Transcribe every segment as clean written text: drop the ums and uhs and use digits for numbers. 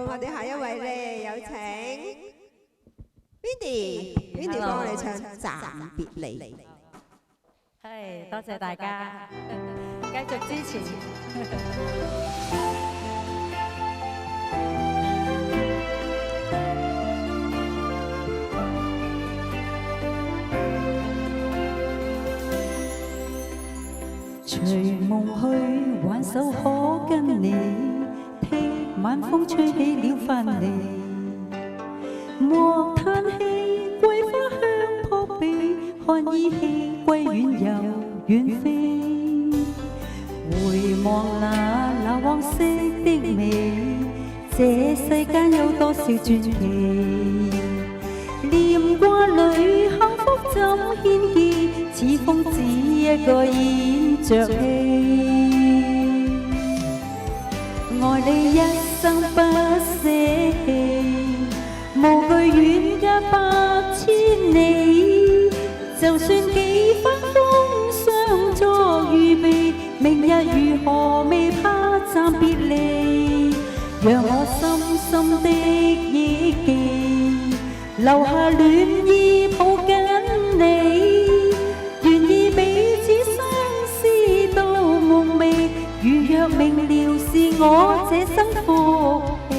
我哋下一位咧，有請 Windy 幫我哋唱《暫別離》。係，多謝大家，繼續支持。隨夢去，挽手可跟你，聽晚風吹起了翻嚟。莫嘆氣，桂花香撲鼻，看依稀歸遠又遠飛。回望那往昔的美，這世間有多少傳奇？念掛裏幸福怎獻結？似風只一個演着戲，愛你一生不捨棄，無懼遠隔百千里。就算幾番風霜作預備，明日如何未怕暫別離。讓我深深的憶記，留下戀意抱緊你。若明了是我這生福氣，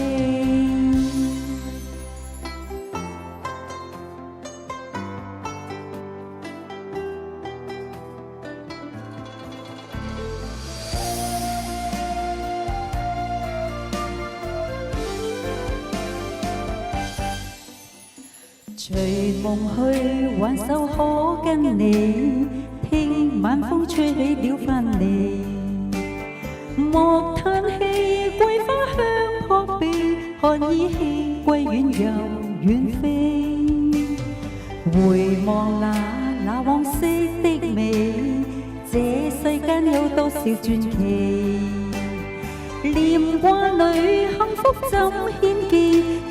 隨夢去，挽手可跟你，聽晚風吹起了翻嚟。莫嘆氣，桂花香撲鼻，看依稀歸遠又遠飛。回望那往昔的美，這世間有多少傳奇？念掛裏幸福怎獻結？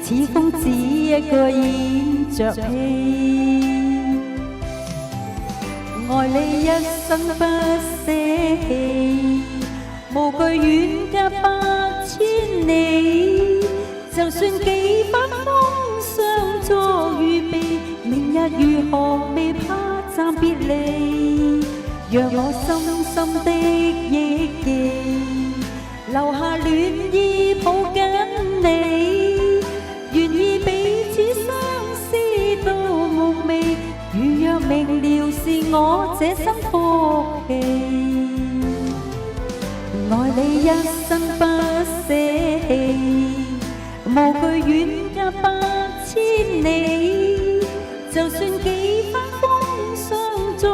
似風只一個演着戲，愛你一生不捨棄。無懼遠隔百千里，就算幾番風霜作預備，明日如何未怕暫別離。讓我深深的憶記，留下戀意抱緊你，願意彼此相思到夢寐。如若明了是我這生福氣，愛你一生不捨棄，無懼遠隔百千里。就算幾番風霜作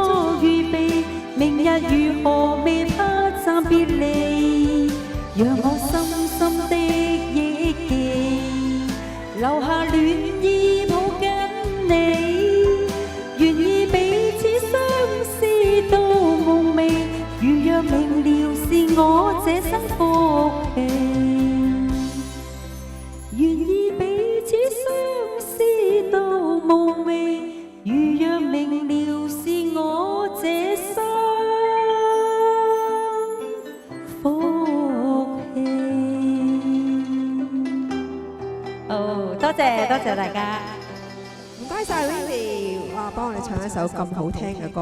預備，明日如何未怕暫別離。讓我深深的憶記，留下戀意抱緊你，願意彼此相思到夢寐。如若明了是我這生福氣，願意彼此相思到夢寐。如若明了是我這生福氣。好，多謝大家，唔該晒 Windy，哇，幫我哋唱一首咁好聽嘅歌。